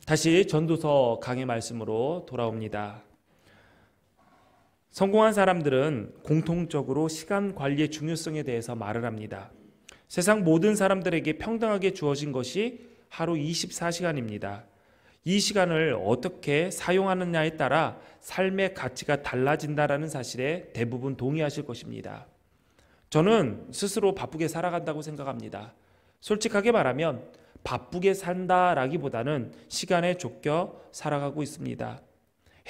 다시 전도서 강의 말씀으로 돌아옵니다. 성공한 사람들은 공통적으로 시간 관리의 중요성에 대해서 말을 합니다. 세상 모든 사람들에게 평등하게 주어진 것이 하루 24시간입니다. 이 시간을 어떻게 사용하느냐에 따라 삶의 가치가 달라진다는 사실에 대부분 동의하실 것입니다. 저는 스스로 바쁘게 살아간다고 생각합니다. 솔직하게 말하면 바쁘게 산다라기보다는 시간에 쫓겨 살아가고 있습니다.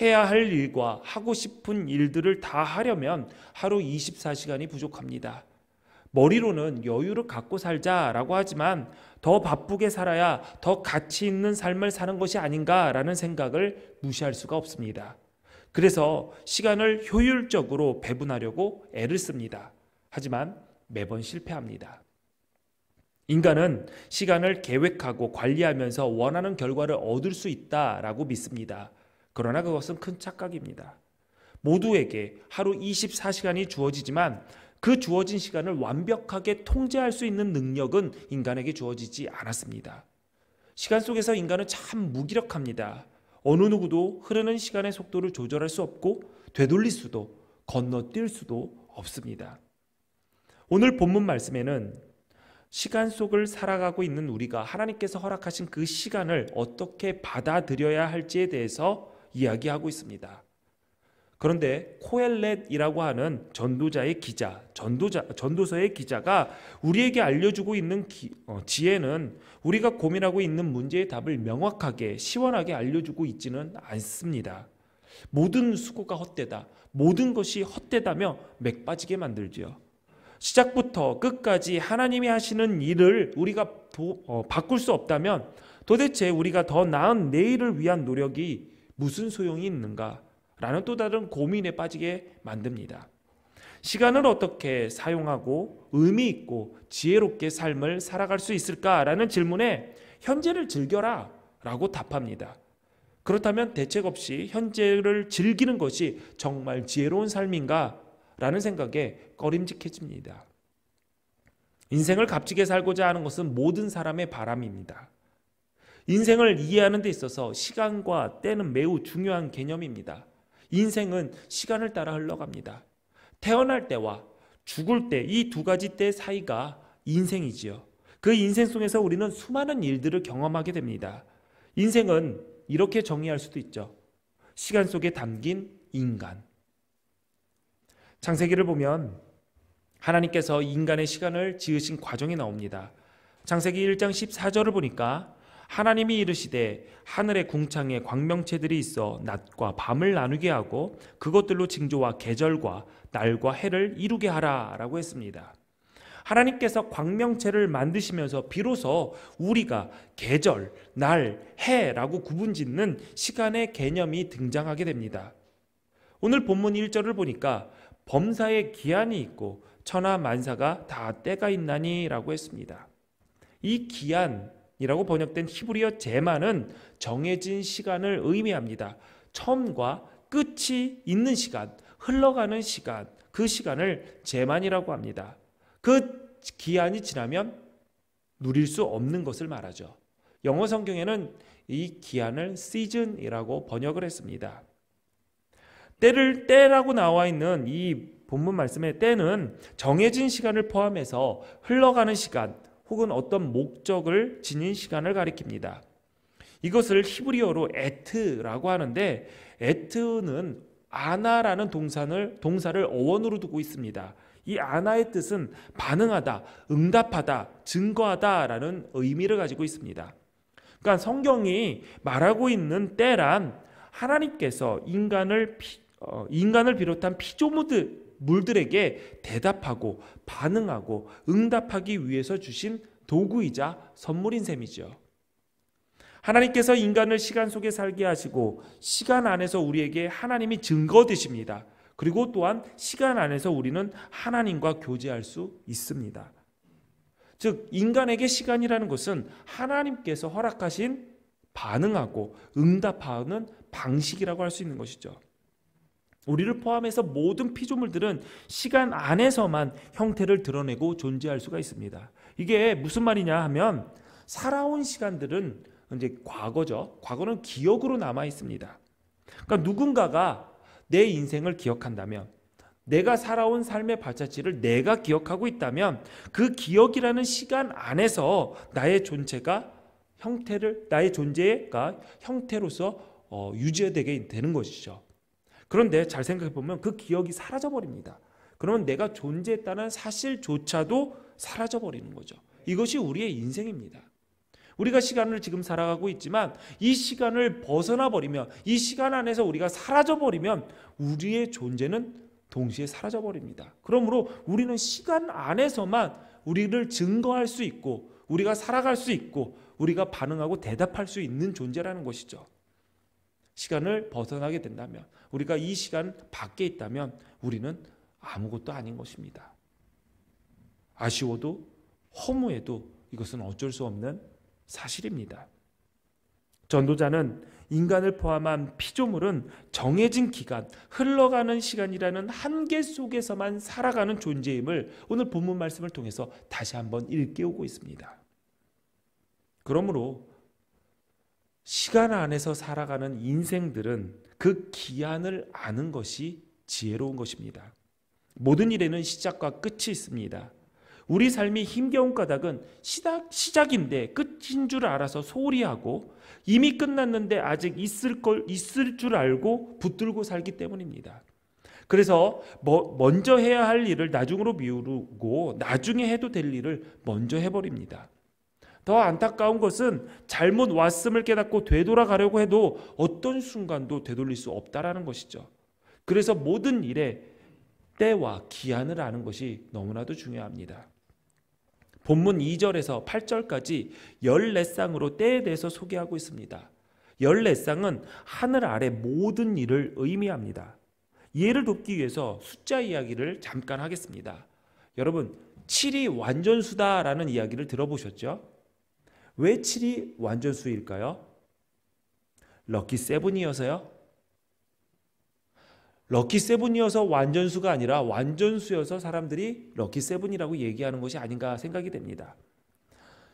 해야 할 일과 하고 싶은 일들을 다 하려면 하루 24시간이 부족합니다. 머리로는 여유를 갖고 살자라고 하지만 더 바쁘게 살아야 더 가치 있는 삶을 사는 것이 아닌가라는 생각을 무시할 수가 없습니다. 그래서 시간을 효율적으로 배분하려고 애를 씁니다. 하지만 매번 실패합니다. 인간은 시간을 계획하고 관리하면서 원하는 결과를 얻을 수 있다라고 믿습니다. 그러나 그것은 큰 착각입니다. 모두에게 하루 24시간이 주어지지만 그 주어진 시간을 완벽하게 통제할 수 있는 능력은 인간에게 주어지지 않았습니다. 시간 속에서 인간은 참 무기력합니다. 어느 누구도 흐르는 시간의 속도를 조절할 수 없고 되돌릴 수도 건너뛸 수도 없습니다. 오늘 본문 말씀에는 시간 속을 살아가고 있는 우리가 하나님께서 허락하신 그 시간을 어떻게 받아들여야 할지에 대해서 이야기하고 있습니다. 그런데 코엘렛이라고 하는 전도서의 기자가 우리에게 알려주고 있는 지혜는 우리가 고민하고 있는 문제의 답을 명확하게 시원하게 알려주고 있지는 않습니다. 모든 수고가 헛되다, 모든 것이 헛되다며 맥 빠지게 만들지요. 시작부터 끝까지 하나님이 하시는 일을 우리가 바꿀 수 없다면 도대체 우리가 더 나은 내일을 위한 노력이 무슨 소용이 있는가? 라는 또 다른 고민에 빠지게 만듭니다. 시간을 어떻게 사용하고 의미 있고 지혜롭게 삶을 살아갈 수 있을까라는 질문에 현재를 즐겨라 라고 답합니다. 그렇다면 대책 없이 현재를 즐기는 것이 정말 지혜로운 삶인가? 라는 생각에 꺼림직해집니다. 인생을 값지게 살고자 하는 것은 모든 사람의 바람입니다. 인생을 이해하는 데 있어서 시간과 때는 매우 중요한 개념입니다. 인생은 시간을 따라 흘러갑니다. 태어날 때와 죽을 때, 이 두 가지 때 사이가 인생이지요. 그 인생 속에서 우리는 수많은 일들을 경험하게 됩니다. 인생은 이렇게 정의할 수도 있죠. 시간 속에 담긴 인간. 창세기를 보면 하나님께서 인간의 시간을 지으신 과정이 나옵니다. 창세기 1장 14절을 보니까 하나님이 이르시되 하늘의 궁창에 광명체들이 있어 낮과 밤을 나누게 하고 그것들로 징조와 계절과 날과 해를 이루게 하라 라고 했습니다. 하나님께서 광명체를 만드시면서 비로소 우리가 계절, 날, 해라고 구분짓는 시간의 개념이 등장하게 됩니다. 오늘 본문 1절을 보니까 범사에 기한이 있고 천하 만사가 다 때가 있나니 라고 했습니다. 이 기한이라고 번역된 히브리어 제만은 정해진 시간을 의미합니다. 처음과 끝이 있는 시간, 흘러가는 시간, 그 시간을 제만이라고 합니다. 그 기한이 지나면 누릴 수 없는 것을 말하죠. 영어 성경에는 이 기한을 season이라고 번역을 했습니다. 때라고 나와 있는 이 본문 말씀의 때는 정해진 시간을 포함해서 흘러가는 시간 혹은 어떤 목적을 지닌 시간을 가리킵니다. 이것을 히브리어로 에트라고 하는데 에트는 아나라는 동사를 어원으로 두고 있습니다. 이 아나의 뜻은 반응하다, 응답하다, 증거하다라는 의미를 가지고 있습니다. 그러니까 성경이 말하고 있는 때란 하나님께서 인간을 비롯한 피조물들에게 대답하고 반응하고 응답하기 위해서 주신 도구이자 선물인 셈이죠. 하나님께서 인간을 시간 속에 살게 하시고 시간 안에서 우리에게 하나님이 증거 되십니다. 그리고 또한 시간 안에서 우리는 하나님과 교제할 수 있습니다. 즉 인간에게 시간이라는 것은 하나님께서 허락하신 반응하고 응답하는 방식이라고 할 수 있는 것이죠. 우리를 포함해서 모든 피조물들은 시간 안에서만 형태를 드러내고 존재할 수가 있습니다. 이게 무슨 말이냐 하면 살아온 시간들은 이제 과거죠. 과거는 기억으로 남아 있습니다. 그러니까 누군가가 내 인생을 기억한다면, 내가 살아온 삶의 발자취를 내가 기억하고 있다면 그 기억이라는 시간 안에서 나의 존재가 나의 존재가 형태로서 유지되게 되는 것이죠. 그런데 잘 생각해 보면 그 기억이 사라져 버립니다. 그러면 내가 존재했다는 사실조차도 사라져 버리는 거죠. 이것이 우리의 인생입니다. 우리가 시간을 지금 살아가고 있지만 이 시간을 벗어나 버리면, 이 시간 안에서 우리가 사라져 버리면 우리의 존재는 동시에 사라져 버립니다. 그러므로 우리는 시간 안에서만 우리를 증거할 수 있고, 우리가 살아갈 수 있고, 우리가 반응하고 대답할 수 있는 존재라는 것이죠. 시간을 벗어나게 된다면, 우리가 이 시간 밖에 있다면 우리는 아무것도 아닌 것입니다. 아쉬워도 허무해도 이것은 어쩔 수 없는 사실입니다. 전도자는 인간을 포함한 피조물은 정해진 기간, 흘러가는 시간이라는 한계 속에서만 살아가는 존재임을 오늘 본문 말씀을 통해서 다시 한번 일깨우고 있습니다. 그러므로 시간 안에서 살아가는 인생들은 그 기한을 아는 것이 지혜로운 것입니다. 모든 일에는 시작과 끝이 있습니다. 우리 삶이 힘겨운 까닭은 시작인데 끝인 줄 알아서 소홀히 하고, 이미 끝났는데 아직 있을 줄 알고 붙들고 살기 때문입니다. 그래서 먼저 해야 할 일을 나중으로 미루고 나중에 해도 될 일을 먼저 해버립니다. 더 안타까운 것은 잘못 왔음을 깨닫고 되돌아가려고 해도 어떤 순간도 되돌릴 수 없다라는 것이죠. 그래서 모든 일에 때와 기한을 아는 것이 너무나도 중요합니다. 본문 2절에서 8절까지 14쌍으로 때에 대해서 소개하고 있습니다. 14쌍은 하늘 아래 모든 일을 의미합니다. 이해를 돕기 위해서 숫자 이야기를 잠깐 하겠습니다. 여러분, 7이 완전수다라는 이야기를 들어보셨죠? 왜 7이 완전수일까요? 럭키 세븐이어서요? 럭키 세븐이어서 완전수가 아니라 완전수여서 사람들이 럭키 세븐이라고 얘기하는 것이 아닌가 생각이 됩니다.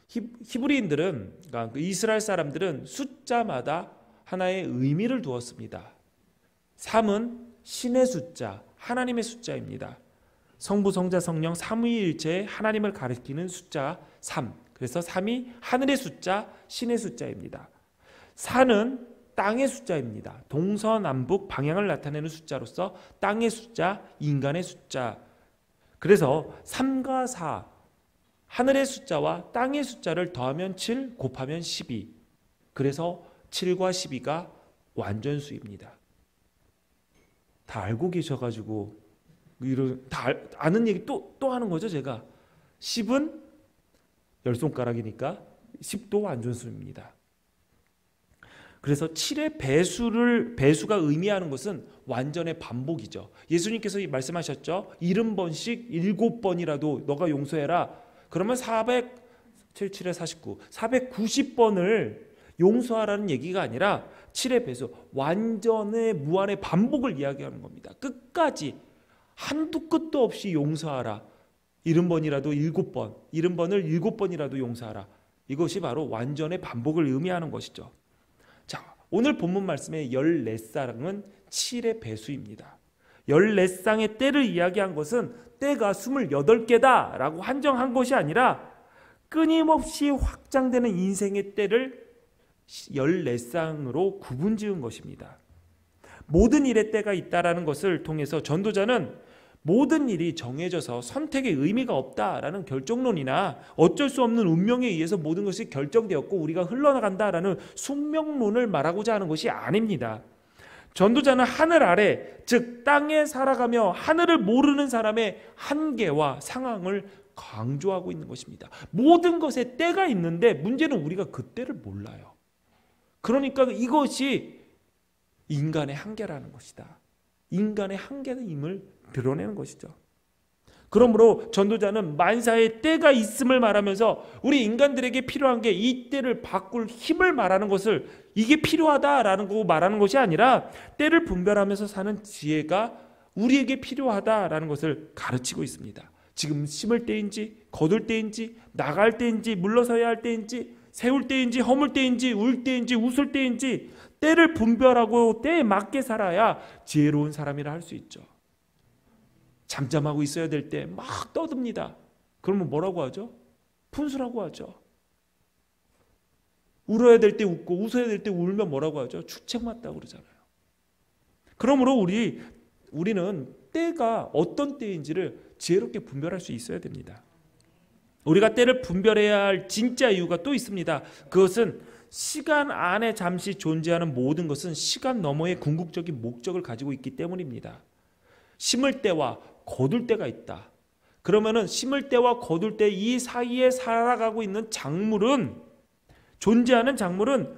히브리인들은, 그러니까 이스라엘 사람들은 숫자마다 하나의 의미를 두었습니다. 3은 신의 숫자, 하나님의 숫자입니다. 성부, 성자, 성령 삼위일체의 하나님을 가리키는 숫자 3. 그래서 3이 하늘의 숫자, 신의 숫자입니다. 4는 땅의 숫자입니다. 동서남북 방향을 나타내는 숫자로서 땅의 숫자, 인간의 숫자. 그래서 3과 4, 하늘의 숫자와 땅의 숫자를 더하면 7, 곱하면 12. 그래서 7과 12가 완전수입니다. 다 알고 계셔가지고 다 아는 얘기 또 하는 거죠. 제가 10은 10손가락이니까 10도 완전수입니다. 그래서 7의 배수가 의미하는 것은 완전의 반복이죠. 예수님께서 말씀하셨죠. 70번씩 7번이라도 너가 용서해라. 그러면 7에 49, 490번을 용서하라는 얘기가 아니라 7의 배수, 완전의 무한의 반복을 이야기하는 겁니다. 끝까지 한두 끝도 없이 용서하라. 70번이라도 7번, 70번을 7번이라도 용서하라. 이것이 바로 완전의 반복을 의미하는 것이죠. 자, 오늘 본문 말씀의 14쌍은 7의 배수입니다. 14쌍의 때를 이야기한 것은 때가 28개다 라고 한정한 것이 아니라 끊임없이 확장되는 인생의 때를 14쌍으로 구분 지은 것입니다. 모든 일에 때가 있다라는 것을 통해서 전도자는 모든 일이 정해져서 선택의 의미가 없다라는 결정론이나 어쩔 수 없는 운명에 의해서 모든 것이 결정되었고 우리가 흘러나간다라는 숙명론을 말하고자 하는 것이 아닙니다. 전도자는 하늘 아래, 즉 땅에 살아가며 하늘을 모르는 사람의 한계와 상황을 강조하고 있는 것입니다. 모든 것에 때가 있는데 문제는 우리가 그 때를 몰라요. 그러니까 이것이 인간의 한계라는 것이다. 인간의 한계임을 드러내는 것이죠. 그러므로 전도자는 만사에 때가 있음을 말하면서 우리 인간들에게 필요한 게 이 때를 바꿀 힘을 말하는 것을, 이게 필요하다라는 거 말하는 것이 아니라 때를 분별하면서 사는 지혜가 우리에게 필요하다라는 것을 가르치고 있습니다. 지금 심을 때인지 거둘 때인지 나갈 때인지 물러서야 할 때인지 세울 때인지 허물 때인지 울 때인지 웃을 때인지 때를 분별하고 때에 맞게 살아야 지혜로운 사람이라 할 수 있죠. 잠잠하고 있어야 될 때 막 떠듭니다. 그러면 뭐라고 하죠? 푼수라고 하죠. 울어야 될 때 웃고 웃어야 될 때 울면 뭐라고 하죠? 주책 맞다고 그러잖아요. 그러므로 우리는 때가 어떤 때인지를 지혜롭게 분별할 수 있어야 됩니다. 우리가 때를 분별해야 할 진짜 이유가 또 있습니다. 그것은 시간 안에 잠시 존재하는 모든 것은 시간 너머의 궁극적인 목적을 가지고 있기 때문입니다. 심을 때와 거둘 때가 있다. 그러면은 심을 때와 거둘 때 이 사이에 살아가고 있는 존재하는 작물은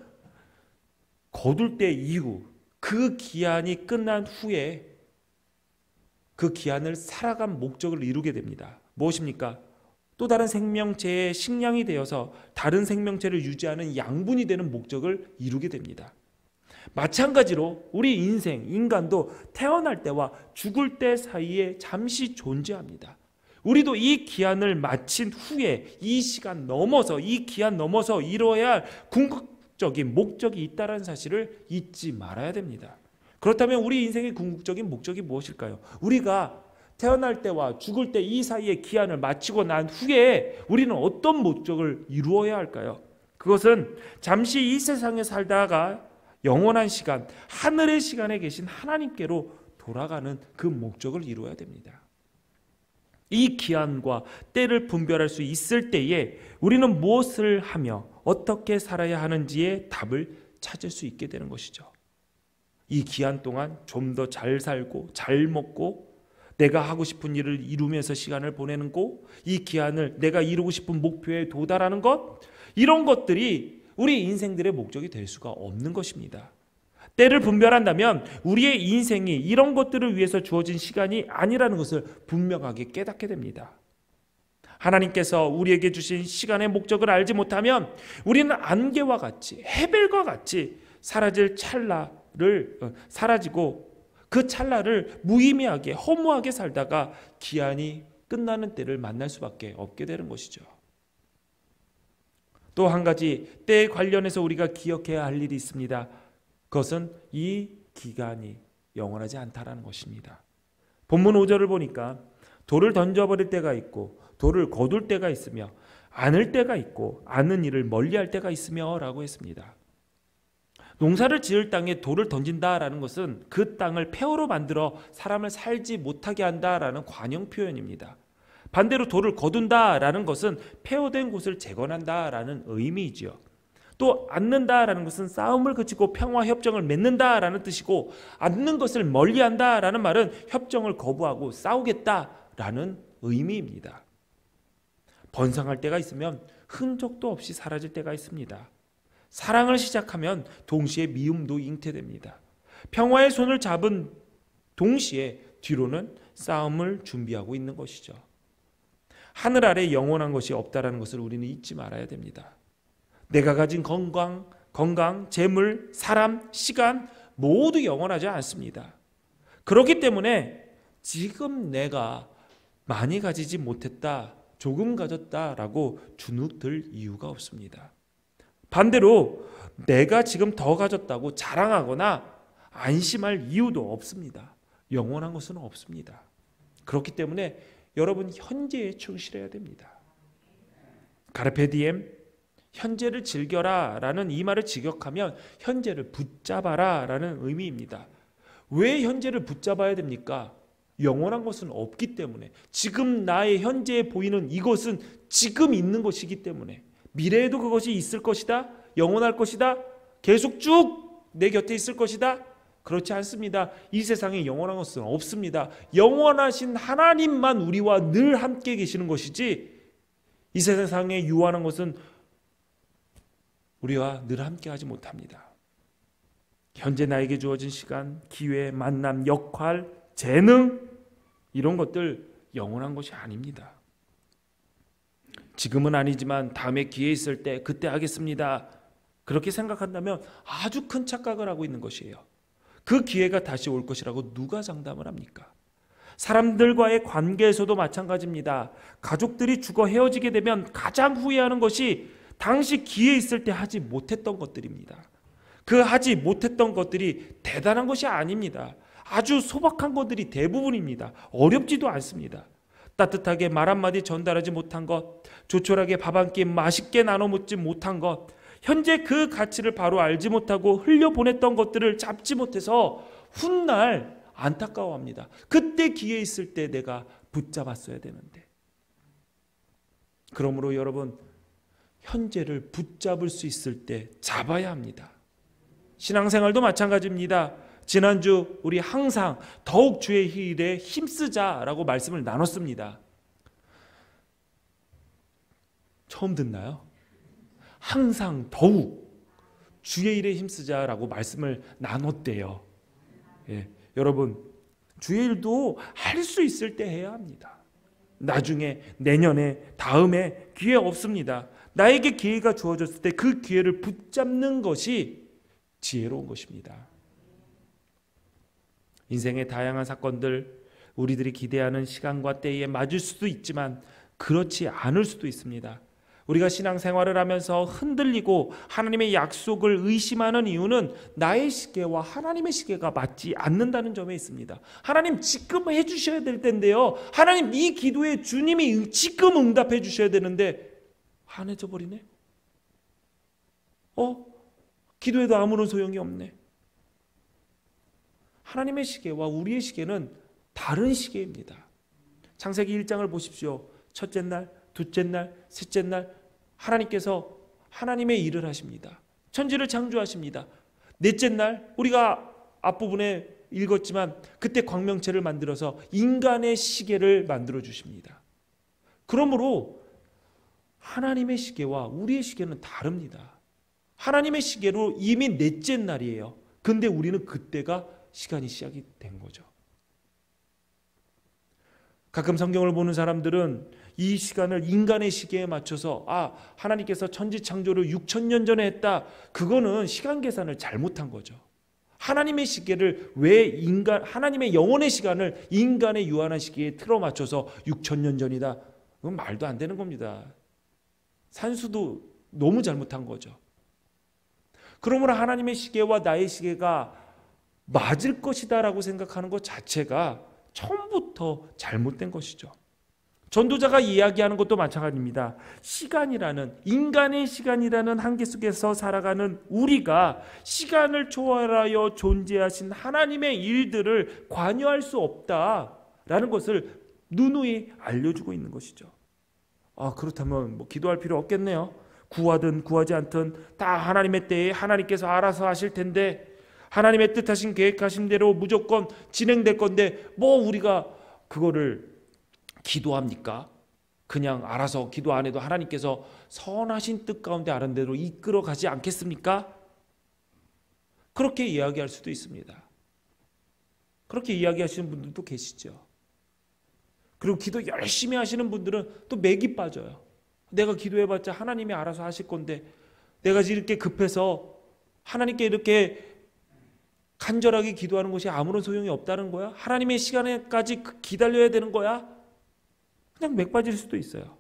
거둘 때 이후 그 기한이 끝난 후에 그 기한을 살아간 목적을 이루게 됩니다. 무엇입니까? 또 다른 생명체의 식량이 되어서 다른 생명체를 유지하는 양분이 되는 목적을 이루게 됩니다. 마찬가지로 우리 인간도 태어날 때와 죽을 때 사이에 잠시 존재합니다. 우리도 이 기한을 마친 후에 이 시간 넘어서 이 기한 넘어서 이루어야 할 궁극적인 목적이 있다는 사실을 잊지 말아야 됩니다. 그렇다면 우리 인생의 궁극적인 목적이 무엇일까요? 우리가 태어날 때와 죽을 때 이 사이의 기한을 마치고 난 후에 우리는 어떤 목적을 이루어야 할까요? 그것은 잠시 이 세상에 살다가 영원한 시간, 하늘의 시간에 계신 하나님께로 돌아가는 그 목적을 이루어야 됩니다. 이 기한과 때를 분별할 수 있을 때에 우리는 무엇을 하며 어떻게 살아야 하는지의 답을 찾을 수 있게 되는 것이죠. 이 기한 동안 좀 더 잘 살고 잘 먹고 내가 하고 싶은 일을 이루면서 시간을 보내는 것, 이 기한을 내가 이루고 싶은 목표에 도달하는 것, 이런 것들이 우리 인생들의 목적이 될 수가 없는 것입니다. 때를 분별한다면 우리의 인생이 이런 것들을 위해서 주어진 시간이 아니라는 것을 분명하게 깨닫게 됩니다. 하나님께서 우리에게 주신 시간의 목적을 알지 못하면 우리는 안개와 같이 해벨과 같이 사라지고 그 찰나를 무의미하게 허무하게 살다가 기한이 끝나는 때를 만날 수밖에 없게 되는 것이죠. 또 한 가지 때에 관련해서 우리가 기억해야 할 일이 있습니다. 그것은 이 기간이 영원하지 않다라는 것입니다. 본문 5절을 보니까 돌을 던져버릴 때가 있고 돌을 거둘 때가 있으며 안을 때가 있고 안은 일을 멀리할 때가 있으며 라고 했습니다. 농사를 지을 땅에 돌을 던진다라는 것은 그 땅을 폐허로 만들어 사람을 살지 못하게 한다라는 관용 표현입니다. 반대로 돌을 거둔다라는 것은 폐허된 곳을 재건한다라는 의미이지요. 또 앉는다라는 것은 싸움을 그치고 평화 협정을 맺는다라는 뜻이고, 앉는 것을 멀리한다라는 말은 협정을 거부하고 싸우겠다라는 의미입니다. 번성할 때가 있으면 흔적도 없이 사라질 때가 있습니다. 사랑을 시작하면 동시에 미움도 잉태됩니다. 평화의 손을 잡은 동시에 뒤로는 싸움을 준비하고 있는 것이죠. 하늘 아래 영원한 것이 없다라는 것을 우리는 잊지 말아야 됩니다. 내가 가진 건강, 재물, 사람, 시간 모두 영원하지 않습니다. 그렇기 때문에 지금 내가 많이 가지지 못했다, 조금 가졌다라고 주눅들 이유가 없습니다. 반대로 내가 지금 더 가졌다고 자랑하거나 안심할 이유도 없습니다. 영원한 것은 없습니다. 그렇기 때문에 여러분 현재에 충실해야 됩니다. 카르페 디엠, 현재를 즐겨라 라는 이 말을 직역하면 현재를 붙잡아라 라는 의미입니다. 왜 현재를 붙잡아야 됩니까? 영원한 것은 없기 때문에, 지금 나의 현재에 보이는 이것은 지금 있는 것이기 때문에, 미래에도 그것이 있을 것이다, 영원할 것이다, 계속 쭉 내 곁에 있을 것이다, 그렇지 않습니다. 이 세상에 영원한 것은 없습니다. 영원하신 하나님만 우리와 늘 함께 계시는 것이지, 이 세상에 유한한 것은 우리와 늘 함께 하지 못합니다. 현재 나에게 주어진 시간, 기회, 만남, 역할, 재능, 이런 것들 영원한 것이 아닙니다. 지금은 아니지만 다음에 기회 있을 때 그때 하겠습니다, 그렇게 생각한다면 아주 큰 착각을 하고 있는 것이에요. 그 기회가 다시 올 것이라고 누가 장담을 합니까? 사람들과의 관계에서도 마찬가지입니다. 가족들이 죽어 헤어지게 되면 가장 후회하는 것이 당시 기회 있을 때 하지 못했던 것들입니다. 그 하지 못했던 것들이 대단한 것이 아닙니다. 아주 소박한 것들이 대부분입니다. 어렵지도 않습니다. 따뜻하게 말 한마디 전달하지 못한 것, 조촐하게 밥 한 끼 맛있게 나눠 먹지 못한 것, 현재 그 가치를 바로 알지 못하고 흘려보냈던 것들을 잡지 못해서 훗날 안타까워합니다. 그때 기회 있을 때 내가 붙잡았어야 되는데. 그러므로 여러분, 현재를 붙잡을 수 있을 때 잡아야 합니다. 신앙생활도 마찬가지입니다. 지난주 우리 항상 더욱 주의 일에 힘쓰자라고 말씀을 나눴습니다. 처음 듣나요? 항상 더욱 주의 일에 힘쓰자라고 말씀을 나눴대요. 예, 여러분, 주의 일도 할 수 있을 때 해야 합니다. 나중에, 내년에, 다음에 기회 없습니다. 나에게 기회가 주어졌을 때 그 기회를 붙잡는 것이 지혜로운 것입니다. 인생의 다양한 사건들, 우리들이 기대하는 시간과 때에 맞을 수도 있지만 그렇지 않을 수도 있습니다. 우리가 신앙생활을 하면서 흔들리고 하나님의 약속을 의심하는 이유는 나의 시계와 하나님의 시계가 맞지 않는다는 점에 있습니다. 하나님 지금 해주셔야 될 텐데요, 하나님 이 기도에 주님이 지금 응답해 주셔야 되는데 안 해줘 버리네. 기도해도 아무런 소용이 없네. 하나님의 시계와 우리의 시계는 다른 시계입니다. 창세기 1장을 보십시오. 첫째 날, 둘째 날, 셋째 날 하나님께서 하나님의 일을 하십니다. 천지를 창조하십니다. 넷째 날 우리가 앞부분에 읽었지만 그때 광명체를 만들어서 인간의 시계를 만들어 주십니다. 그러므로 하나님의 시계와 우리의 시계는 다릅니다. 하나님의 시계로 이미 넷째 날이에요. 근데 우리는 그때가 시간이 시작이 된 거죠. 가끔 성경을 보는 사람들은 이 시간을 인간의 시계에 맞춰서 하나님께서 천지 창조를 6,000년 전에 했다. 그거는 시간 계산을 잘못한 거죠. 하나님의 시계를 하나님의 영원의 시간을 인간의 유한한 시계에 틀어 맞춰서 6,000년 전이다. 그건 말도 안 되는 겁니다. 산수도 너무 잘못한 거죠. 그러므로 하나님의 시계와 나의 시계가 맞을 것이다 라고 생각하는 것 자체가 처음부터 잘못된 것이죠. 전도자가 이야기하는 것도 마찬가지입니다. 인간의 시간이라는 한계 속에서 살아가는 우리가 시간을 초월하여 존재하신 하나님의 일들을 관여할 수 없다라는 것을 누누이 알려주고 있는 것이죠. 그렇다면 기도할 필요 없겠네요. 구하든 구하지 않든 다 하나님의 때에 하나님께서 알아서 하실 텐데, 하나님의 뜻하신 계획하신 대로 무조건 진행될 건데 우리가 그거를 기도합니까? 그냥 알아서 기도 안 해도 하나님께서 선하신 뜻 가운데 아는 대로 이끌어 가지 않겠습니까? 그렇게 이야기할 수도 있습니다. 그렇게 이야기하시는 분들도 계시죠. 그리고 기도 열심히 하시는 분들은 또 맥이 빠져요. 내가 기도해봤자 하나님이 알아서 하실 건데 내가 이렇게 급해서 하나님께 이렇게 간절하게 기도하는 것이 아무런 소용이 없다는 거야? 하나님의 시간에까지 기다려야 되는 거야? 그냥 맥 빠질 수도 있어요.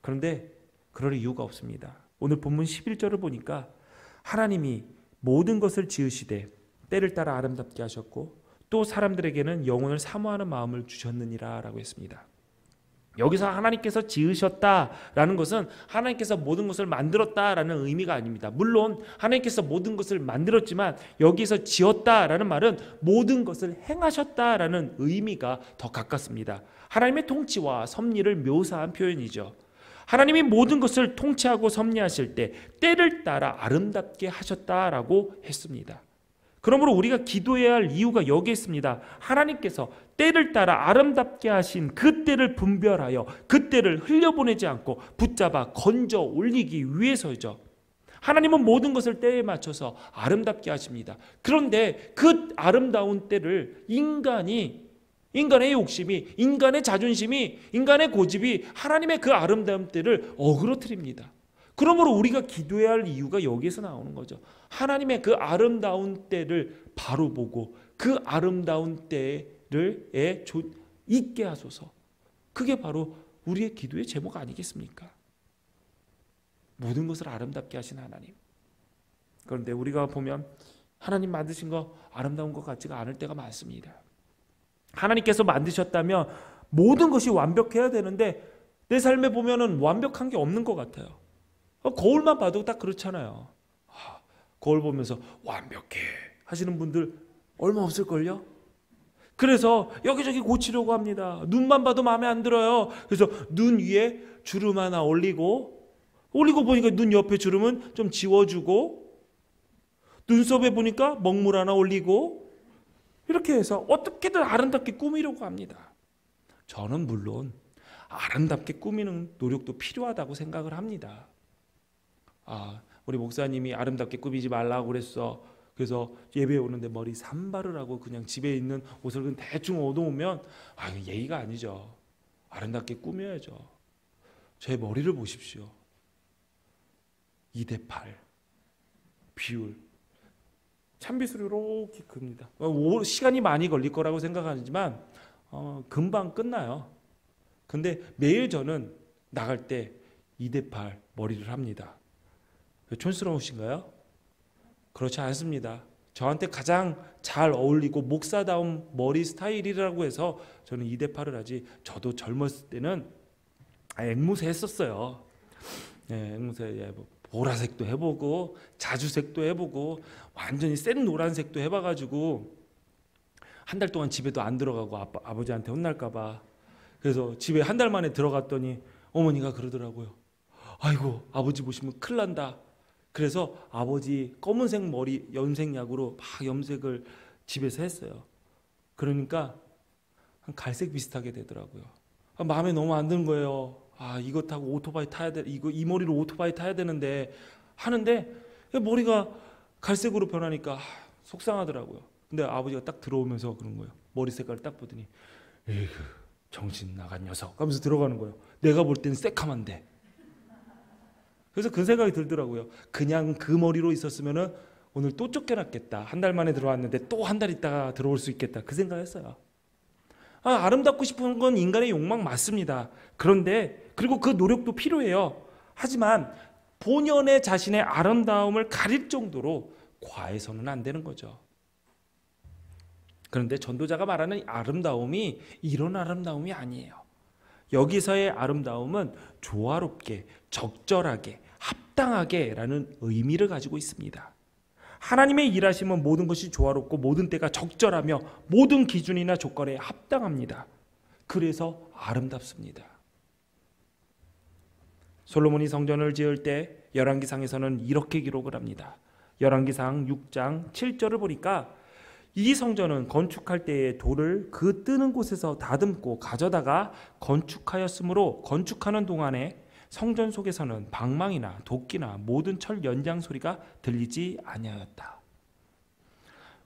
그런데 그럴 이유가 없습니다. 오늘 본문 11절을 보니까 하나님이 모든 것을 지으시되 때를 따라 아름답게 하셨고 또 사람들에게는 영혼을 사모하는 마음을 주셨느니라 라고 했습니다. 여기서 하나님께서 지으셨다라는 것은 하나님께서 모든 것을 만들었다라는 의미가 아닙니다. 물론 하나님께서 모든 것을 만들었지만 여기서 지었다라는 말은 모든 것을 행하셨다라는 의미가 더 가깝습니다. 하나님의 통치와 섭리를 묘사한 표현이죠. 하나님이 모든 것을 통치하고 섭리하실 때 때를 따라 아름답게 하셨다라고 했습니다. 그러므로 우리가 기도해야 할 이유가 여기에 있습니다. 하나님께서 때를 따라 아름답게 하신 그 때를 분별하여 그 때를 흘려보내지 않고 붙잡아 건져 올리기 위해서죠. 하나님은 모든 것을 때에 맞춰서 아름답게 하십니다. 그런데 그 아름다운 때를 인간의 욕심이, 인간의 자존심이, 인간의 고집이 하나님의 그 아름다운 때를 어그러뜨립니다. 그러므로 우리가 기도해야 할 이유가 여기에서 나오는 거죠. 하나님의 그 아름다운 때를 바로 보고 그 아름다운 때를 잊게 하소서. 그게 바로 우리의 기도의 제목 아니겠습니까? 모든 것을 아름답게 하신 하나님. 그런데 우리가 보면 하나님 만드신 거 아름다운 것 같지가 않을 때가 많습니다. 하나님께서 만드셨다면 모든 것이 완벽해야 되는데 내 삶에 보면은 완벽한 게 없는 것 같아요. 거울만 봐도 딱 그렇잖아요. 거울 보면서 완벽해 하시는 분들 얼마 없을걸요? 그래서 여기저기 고치려고 합니다. 눈만 봐도 마음에 안 들어요. 그래서 눈 위에 주름 하나 올리고 보니까 눈 옆에 주름은 좀 지워주고, 눈썹에 보니까 먹물 하나 올리고, 이렇게 해서 어떻게든 아름답게 꾸미려고 합니다. 저는 물론 아름답게 꾸미는 노력도 필요하다고 생각을 합니다. 우리 목사님이 아름답게 꾸미지 말라고 그랬어. 그래서 예배에 오는데 머리 산발을 하고 그냥 집에 있는 옷을 그냥 대충 얻어오면 예의가 아니죠. 아름답게 꾸며야죠. 제 머리를 보십시오. 2대8 비율, 찬빗으로 이렇게 큽니다. 시간이 많이 걸릴 거라고 생각하지만 금방 끝나요. 근데 매일 저는 나갈 때 2대8 머리를 합니다. 촌스러우신가요? 그렇지 않습니다. 저한테 가장 잘 어울리고 목사다운 머리 스타일이라고 해서 저는 2대8을 하지, 저도 젊었을 때는 앵무새 했었어요. 앵무새 보라색도 해보고 자주색도 해보고 완전히 센 노란색도 해봐가지고 한 달 동안 집에도 안 들어가고 아버지한테 혼날까봐. 그래서 집에 한 달 만에 들어갔더니 어머니가 그러더라고요. 아이고, 아버지 보시면 큰일 난다. 그래서 아버지 검은색 머리 염색약으로 막 염색을 집에서 했어요. 그러니까 한 갈색 비슷하게 되더라고요. 마음에 너무 안 드는 거예요. 이거 타고 오토바이 타야 돼. 이 머리로 오토바이 타야 되는데 하는데 머리가 갈색으로 변하니까 속상하더라고요. 근데 아버지가 딱 들어오면서 그런 거예요. 머리 색깔을 딱 보더니 에휴, 정신 나간 녀석 하면서 들어가는 거예요. 내가 볼 때는 새카만데. 그래서 그 생각이 들더라고요. 그냥 그 머리로 있었으면은 오늘 또 쫓겨났겠다. 한 달 만에 들어왔는데 또 한 달 있다가 들어올 수 있겠다. 그 생각했어요. 아름답고 싶은 건 인간의 욕망 맞습니다. 그런데 그리고 그 노력도 필요해요. 하지만 본연의 자신의 아름다움을 가릴 정도로 과해서는 안 되는 거죠. 그런데 전도자가 말하는 아름다움이 이런 아름다움이 아니에요. 여기서의 아름다움은 조화롭게, 적절하게, 합당하게라는 의미를 가지고 있습니다. 하나님의 일하심은 모든 것이 조화롭고 모든 때가 적절하며 모든 기준이나 조건에 합당합니다. 그래서 아름답습니다. 솔로몬이 성전을 지을 때 열왕기상에서는 이렇게 기록을 합니다. 열왕기상 6장 7절을 보니까 이 성전은 건축할 때에 돌을 그 뜨는 곳에서 다듬고 가져다가 건축하였으므로 건축하는 동안에 성전 속에서는 방망이나 도끼나 모든 철 연장 소리가 들리지 아니하였다.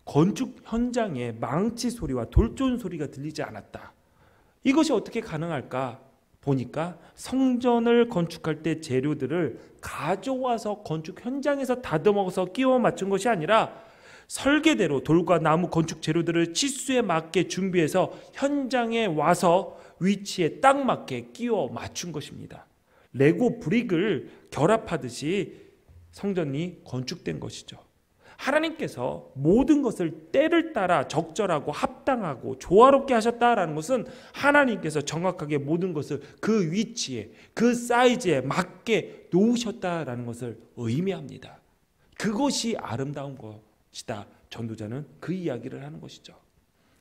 건축 현장에 망치 소리와 돌존 소리가 들리지 않았다. 이것이 어떻게 가능할까? 보니까 성전을 건축할 때 재료들을 가져와서 건축 현장에서 다듬어서 끼워 맞춘 것이 아니라 설계대로 돌과 나무 건축 재료들을 치수에 맞게 준비해서 현장에 와서 위치에 딱 맞게 끼워 맞춘 것입니다. 레고 브릭을 결합하듯이 성전이 건축된 것이죠. 하나님께서 모든 것을 때를 따라 적절하고 합당하고 조화롭게 하셨다라는 것은 하나님께서 정확하게 모든 것을 그 위치에 그 사이즈에 맞게 놓으셨다라는 것을 의미합니다. 그것이 아름다운 것이다. 전도자는 그 이야기를 하는 것이죠.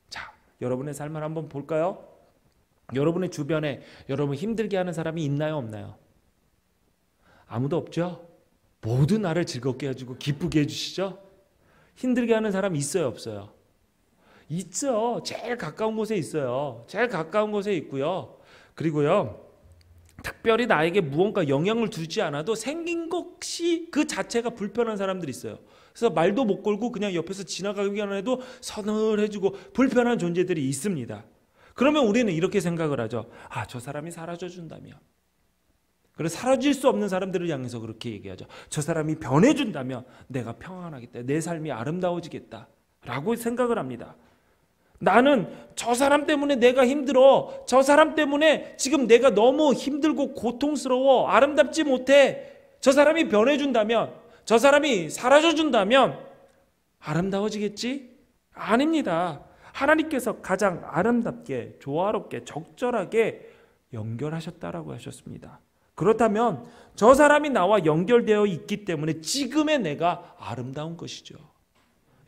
자, 여러분의 삶을 한번 볼까요? 여러분의 주변에 여러분 힘들게 하는 사람이 있나요, 없나요? 아무도 없죠? 모두 나를 즐겁게 해주고 기쁘게 해주시죠? 힘들게 하는 사람 있어요, 없어요? 있죠. 제일 가까운 곳에 있어요. 제일 가까운 곳에 있고요. 그리고요, 특별히 나에게 무언가 영향을 주지 않아도 생긴 것이 그 자체가 불편한 사람들이 있어요. 그래서 말도 못 걸고 그냥 옆에서 지나가기만 해도 서늘해지고 불편한 존재들이 있습니다. 그러면 우리는 이렇게 생각을 하죠. 저 사람이 사라져 준다면. 그래서 사라질 수 없는 사람들을 향해서 그렇게 얘기하죠. 저 사람이 변해준다면 내가 평안하겠다. 내 삶이 아름다워지겠다. 라고 생각을 합니다. 나는 저 사람 때문에 내가 힘들어. 저 사람 때문에 지금 내가 너무 힘들고 고통스러워. 아름답지 못해. 저 사람이 변해준다면, 저 사람이 사라져준다면 아름다워지겠지? 아닙니다. 하나님께서 가장 아름답게, 조화롭게, 적절하게 연결하셨다라고 하셨습니다. 그렇다면 저 사람이 나와 연결되어 있기 때문에 지금의 내가 아름다운 것이죠.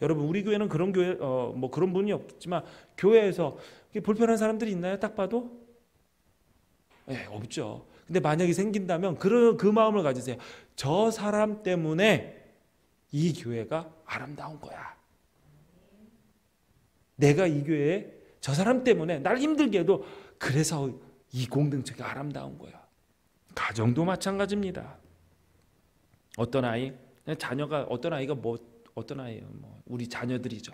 여러분, 우리 교회는 그런 교회, 그런 분이 없겠지만 교회에서 불편한 사람들이 있나요? 딱 봐도? 네, 없죠. 근데 만약에 생긴다면 그 마음을 가지세요. 저 사람 때문에 이 교회가 아름다운 거야. 내가 이 교회에 저 사람 때문에 날 힘들게 해도 그래서 이 공동체가 아름다운 거야. 가정도 마찬가지입니다. 어떤 아이가 우리 자녀들이죠.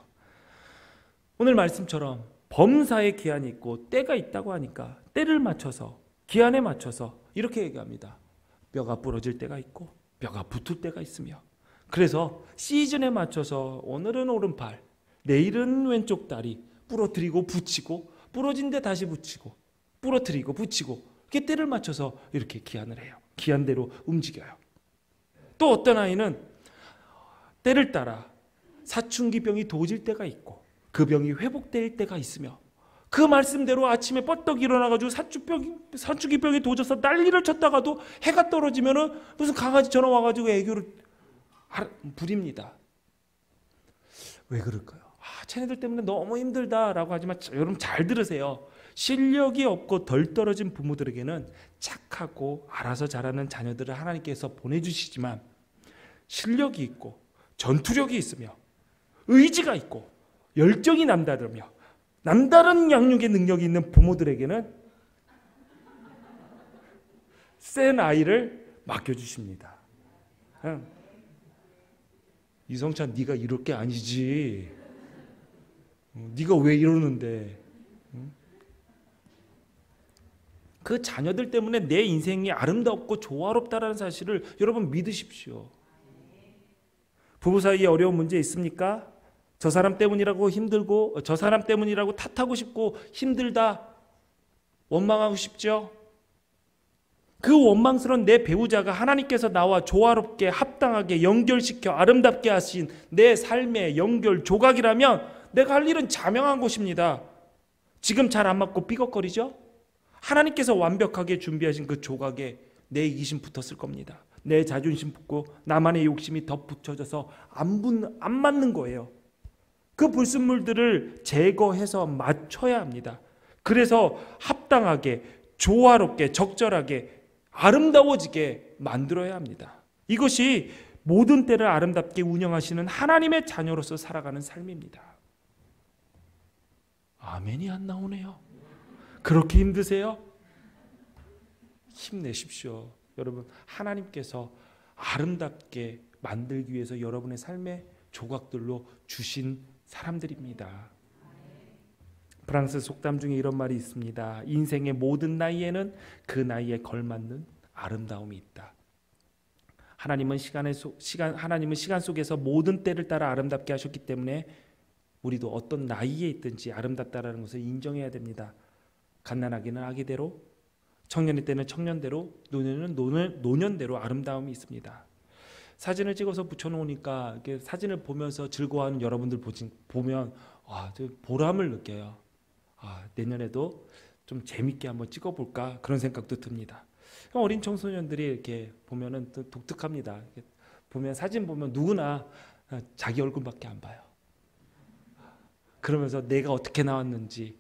오늘 말씀처럼 범사에 기한이 있고 때가 있다고 하니까 때를 맞춰서, 기한에 맞춰서 이렇게 얘기합니다. 뼈가 부러질 때가 있고 뼈가 붙을 때가 있으며, 그래서 시즌에 맞춰서 오늘은 오른팔, 내일은 왼쪽 다리 부러뜨리고 붙이고, 부러진 데 다시 붙이고, 부러뜨리고 붙이고, 이렇게 때를 맞춰서 이렇게 기한을 해요. 기한대로 움직여요. 또 어떤 아이는 때를 따라 사춘기 병이 도질 때가 있고 그 병이 회복될 때가 있으며, 그 말씀대로 아침에 뻗떡 일어나가지고 사춘기 병이 도져서 난리를 쳤다가도 해가 떨어지면은 무슨 강아지처럼 와가지고 애교를 부립니다. 왜 그럴까요? 쟤네들 때문에 너무 힘들다라고 하지만 여러분 잘 들으세요. 실력이 없고 덜 떨어진 부모들에게는 착하고 알아서 자라는 자녀들을 하나님께서 보내주시지만, 실력이 있고 전투력이 있으며 의지가 있고 열정이 남다르며 남다른 양육의 능력이 있는 부모들에게는 센 아이를 맡겨주십니다. 이성찬, 네가 이럴 게 아니지. 네가 왜 이러는데? 그 자녀들 때문에 내 인생이 아름답고 조화롭다라는 사실을 여러분 믿으십시오. 부부 사이에 어려운 문제 있습니까? 저 사람 때문이라고 힘들고, 저 사람 때문이라고 탓하고 싶고 힘들다, 원망하고 싶죠? 그 원망스러운 내 배우자가 하나님께서 나와 조화롭게 합당하게 연결시켜 아름답게 하신 내 삶의 연결 조각이라면 내가 할 일은 자명한 것입니다. 지금 잘 안 맞고 삐걱거리죠? 하나님께서 완벽하게 준비하신 그 조각에 내 이기심 붙었을 겁니다. 내 자존심 붙고 나만의 욕심이 더 붙여져서 안 맞는 거예요. 그 불순물들을 제거해서 맞춰야 합니다. 그래서 합당하게, 조화롭게, 적절하게, 아름다워지게 만들어야 합니다. 이것이 모든 때를 아름답게 운영하시는 하나님의 자녀로서 살아가는 삶입니다. 아멘이 안 나오네요. 그렇게 힘드세요? 힘내십시오. 여러분, 하나님께서 아름답게 만들기 위해서 여러분의 삶의 조각들로 주신 사람들입니다. 프랑스 속담 중에 이런 말이 있습니다. 인생의 모든 나이에는 그 나이에 걸맞는 아름다움이 있다. 하나님은 시간 속에서 모든 때를 따라 아름답게 하셨기 때문에 우리도 어떤 나이에 있든지 아름답다라는 것을 인정해야 됩니다. 갓난아기는 아기대로, 청년의 때는 청년대로, 노년은 노년대로 아름다움이 있습니다. 사진을 찍어서 붙여놓으니까 사진을 보면서 즐거워하는 여러분들 보면 보람을 느껴요. 내년에도 좀 재밌게 한번 찍어볼까, 그런 생각도 듭니다. 어린 청소년들이 이렇게 보면은 또 독특합니다. 사진 보면 누구나 자기 얼굴밖에 안 봐요. 그러면서 내가 어떻게 나왔는지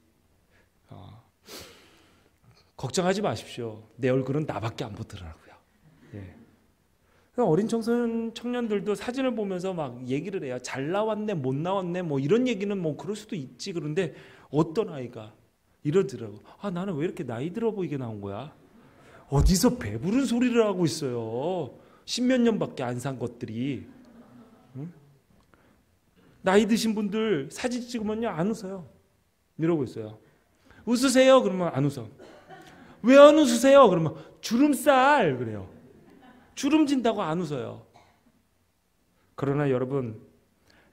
걱정하지 마십시오. 내 얼굴은 나밖에 안 보더라고요. 예. 어린 청년들도 사진을 보면서 막 얘기를 해요. 잘 나왔네, 못 나왔네, 뭐 이런 얘기는 뭐 그럴 수도 있지. 그런데 어떤 아이가 이러더라고. 나는 왜 이렇게 나이 들어 보이게 나온 거야? 어디서 배부른 소리를 하고 있어요. 십몇 년밖에 안 산 것들이. 응? 나이 드신 분들 사진 찍으면요 안 웃어요. 이러고 있어요. 웃으세요? 그러면 안 웃어. 왜 안 웃으세요? 그러면 주름살 그래요. 주름진다고 안 웃어요. 그러나 여러분,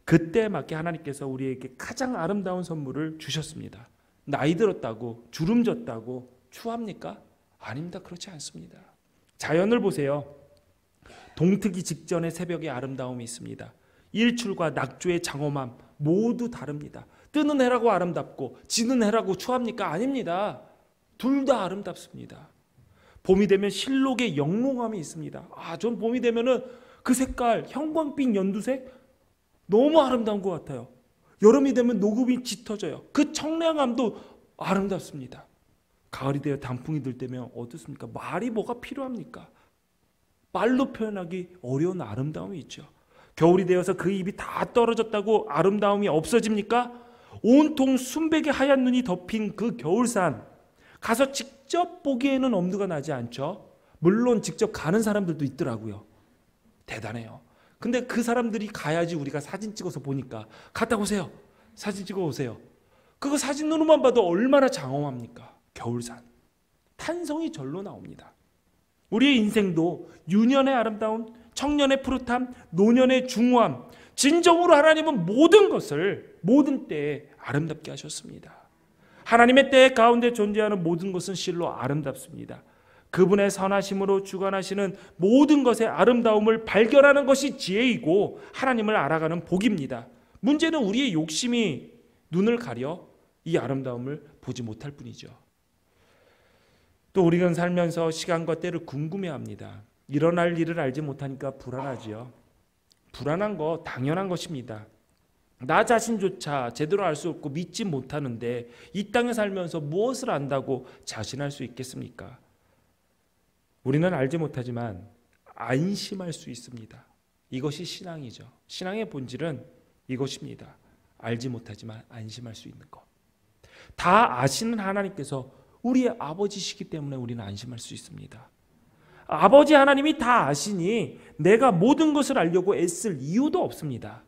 그때에 맞게 하나님께서 우리에게 가장 아름다운 선물을 주셨습니다. 나이 들었다고, 주름졌다고 추합니까? 아닙니다. 그렇지 않습니다. 자연을 보세요. 동트기 직전의 새벽의 아름다움이 있습니다. 일출과 낙조의 장엄함 모두 다릅니다. 뜨는 해라고 아름답고 지는 해라고 추합니까? 아닙니다. 둘 다 아름답습니다. 봄이 되면 실록의 영롱함이 있습니다. 전 봄이 되면은 그 색깔 형광빛 연두색 너무 아름다운 것 같아요. 여름이 되면 녹음이 짙어져요. 그 청량함도 아름답습니다. 가을이 되어 단풍이 들 때면 어떻습니까? 말이 뭐가 필요합니까? 말로 표현하기 어려운 아름다움이 있죠. 겨울이 되어서 그 잎이 다 떨어졌다고 아름다움이 없어집니까? 온통 순백의 하얀 눈이 덮인 그 겨울산 가서 직접 보기에는 엄두가 나지 않죠. 물론 직접 가는 사람들도 있더라고요. 대단해요. 근데 그 사람들이 가야지 우리가 사진 찍어서 보니까 갔다 오세요. 사진 찍어 오세요. 그거 사진으로만 봐도 얼마나 장엄합니까? 겨울산. 탄성이 절로 나옵니다. 우리의 인생도 유년의 아름다움, 청년의 푸릇함, 노년의 중후함, 진정으로 하나님은 모든 것을 모든 때에 아름답게 하셨습니다. 하나님의 때 가운데 존재하는 모든 것은 실로 아름답습니다. 그분의 선하심으로 주관하시는 모든 것의 아름다움을 발견하는 것이 지혜이고 하나님을 알아가는 복입니다. 문제는 우리의 욕심이 눈을 가려 이 아름다움을 보지 못할 뿐이죠. 또 우리는 살면서 시간과 때를 궁금해합니다. 일어날 일을 알지 못하니까 불안하지요. 불안한 거 당연한 것입니다. 나 자신조차 제대로 알 수 없고 믿지 못하는데 이 땅에 살면서 무엇을 안다고 자신할 수 있겠습니까? 우리는 알지 못하지만 안심할 수 있습니다. 이것이 신앙이죠. 신앙의 본질은 이것입니다. 알지 못하지만 안심할 수 있는 것. 다 아시는 하나님께서 우리의 아버지시기 때문에 우리는 안심할 수 있습니다. 아버지 하나님이 다 아시니 내가 모든 것을 알려고 애쓸 이유도 없습니다.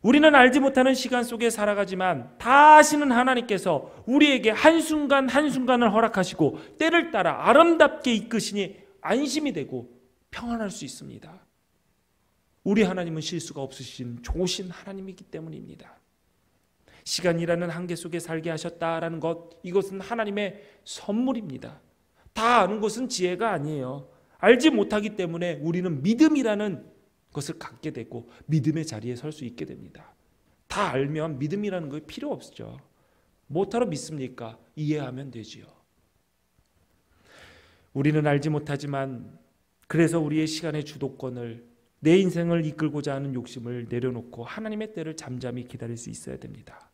우리는 알지 못하는 시간 속에 살아가지만 다 아시는 하나님께서 우리에게 한순간 한순간을 허락하시고 때를 따라 아름답게 이끄시니 안심이 되고 평안할 수 있습니다. 우리 하나님은 실수가 없으신 좋으신 하나님이기 때문입니다. 시간이라는 한계 속에 살게 하셨다라는 것, 이것은 하나님의 선물입니다. 다 아는 것은 지혜가 아니에요. 알지 못하기 때문에 우리는 믿음이라는 것을 갖게 되고 믿음의 자리에 설 수 있게 됩니다. 다 알면 믿음이라는 거 필요 없죠. 뭐하러 믿습니까? 이해하면 되지요. 우리는 알지 못하지만 그래서 우리의 시간의 주도권을 내 인생을 이끌고자 하는 욕심을 내려놓고 하나님의 때를 잠잠히 기다릴 수 있어야 됩니다.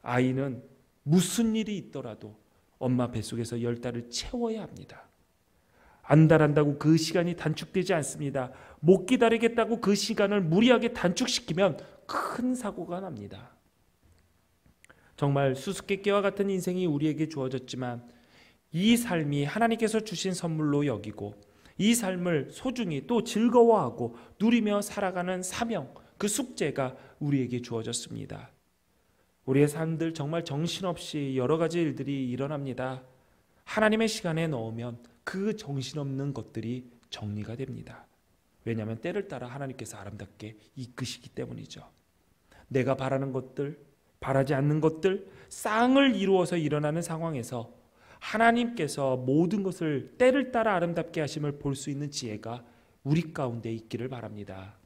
아이는 무슨 일이 있더라도 엄마 뱃속에서 10달을 채워야 합니다. 안달한다고 그 시간이 단축되지 않습니다. 못 기다리겠다고 그 시간을 무리하게 단축시키면 큰 사고가 납니다. 정말 수수께끼와 같은 인생이 우리에게 주어졌지만 이 삶이 하나님께서 주신 선물로 여기고 이 삶을 소중히 또 즐거워하고 누리며 살아가는 사명, 그 숙제가 우리에게 주어졌습니다. 우리의 삶들 정말 정신없이 여러 가지 일들이 일어납니다. 하나님의 시간에 넣으면 그 정신없는 것들이 정리가 됩니다. 왜냐하면 때를 따라 하나님께서 아름답게 이끄시기 때문이죠. 내가 바라는 것들, 바라지 않는 것들, 쌍을 이루어서 일어나는 상황에서 하나님께서 모든 것을 때를 따라 아름답게 하심을 볼 수 있는 지혜가 우리 가운데 있기를 바랍니다.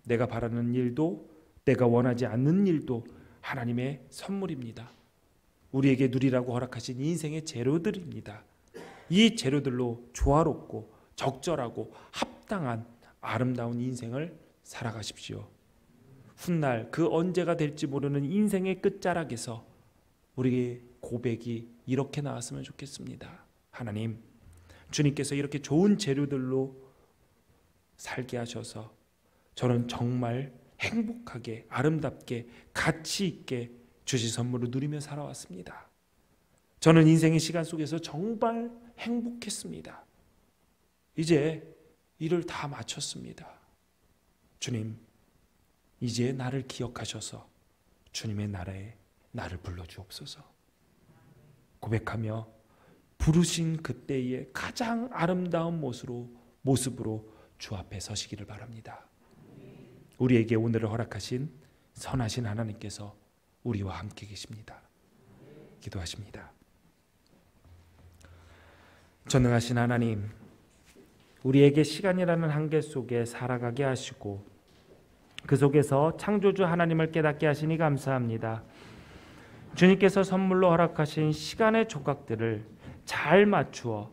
내가 바라는 일도 내가 원하지 않는 일도 하나님의 선물입니다. 우리에게 누리라고 허락하신 인생의 재료들입니다. 이 재료들로 조화롭고 적절하고 합당한 아름다운 인생을 살아가십시오. 훗날 그 언제가 될지 모르는 인생의 끝자락에서 우리의 고백이 이렇게 나왔으면 좋겠습니다. 하나님, 주님께서 이렇게 좋은 재료들로 살게 하셔서 저는 정말 행복하게 아름답게 가치 있게 주신 선물을 누리며 살아왔습니다. 저는 인생의 시간 속에서 정말 행복했습니다. 이제 일을 다 마쳤습니다. 주님, 이제 나를 기억하셔서 주님의 나라에 나를 불러주옵소서. 고백하며 부르신 그때의 가장 아름다운 모습으로 주 앞에 서시기를 바랍니다. 우리에게 오늘을 허락하신 선하신 하나님께서 우리와 함께 계십니다. 기도하십니다. 전능하신 하나님, 우리에게 시간이라는 한계 속에 살아가게 하시고 그 속에서 창조주 하나님을 깨닫게 하시니 감사합니다. 주님께서 선물로 허락하신 시간의 조각들을 잘 맞추어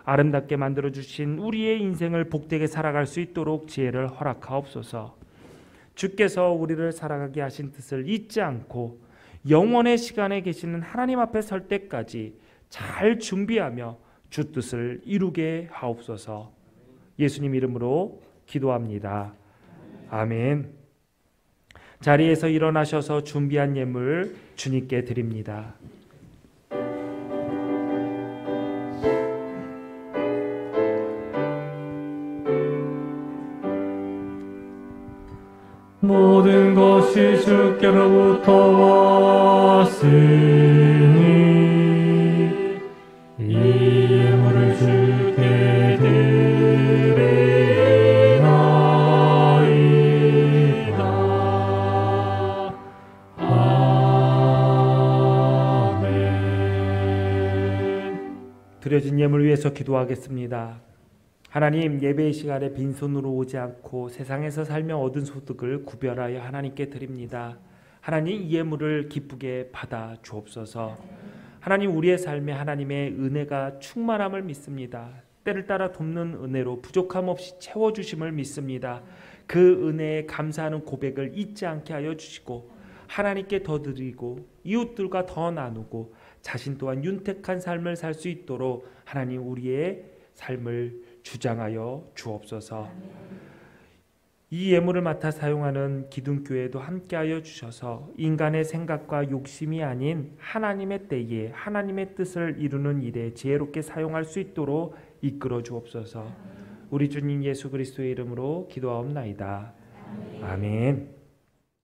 아름답게 만들어주신 우리의 인생을 복되게 살아갈 수 있도록 지혜를 허락하옵소서. 주께서 우리를 살아가게 하신 뜻을 잊지 않고 영원의 시간에 계시는 하나님 앞에 설 때까지 잘 준비하며 주 뜻을 이루게 하옵소서. 예수님 이름으로 기도합니다. 아멘. 자리에서 일어나셔서 준비한 예물 주님께 드립니다. 모든 것이 주께로부터 왔으니 이 예물을 주께 드리나이다. 아멘. 드려진 예물 위해서 기도하겠습니다. 하나님, 예배의 시간에 빈손으로 오지 않고 세상에서 살며 얻은 소득을 구별하여 하나님께 드립니다. 하나님, 이 예물을 기쁘게 받아 주옵소서. 하나님, 우리의 삶에 하나님의 은혜가 충만함을 믿습니다. 때를 따라 돕는 은혜로 부족함 없이 채워주심을 믿습니다. 그 은혜에 감사하는 고백을 잊지 않게 하여 주시고 하나님께 더 드리고 이웃들과 더 나누고 자신 또한 윤택한 삶을 살 수 있도록 하나님 우리의 삶을 주장하여 주옵소서. 이 예물을 맡아 사용하는 기둥교회도 함께하여 주셔서 인간의 생각과 욕심이 아닌 하나님의 때에 하나님의 뜻을 이루는 일에 지혜롭게 사용할 수 있도록 이끌어 주옵소서. 우리 주님 예수 그리스도의 이름으로 기도하옵나이다. 아멘.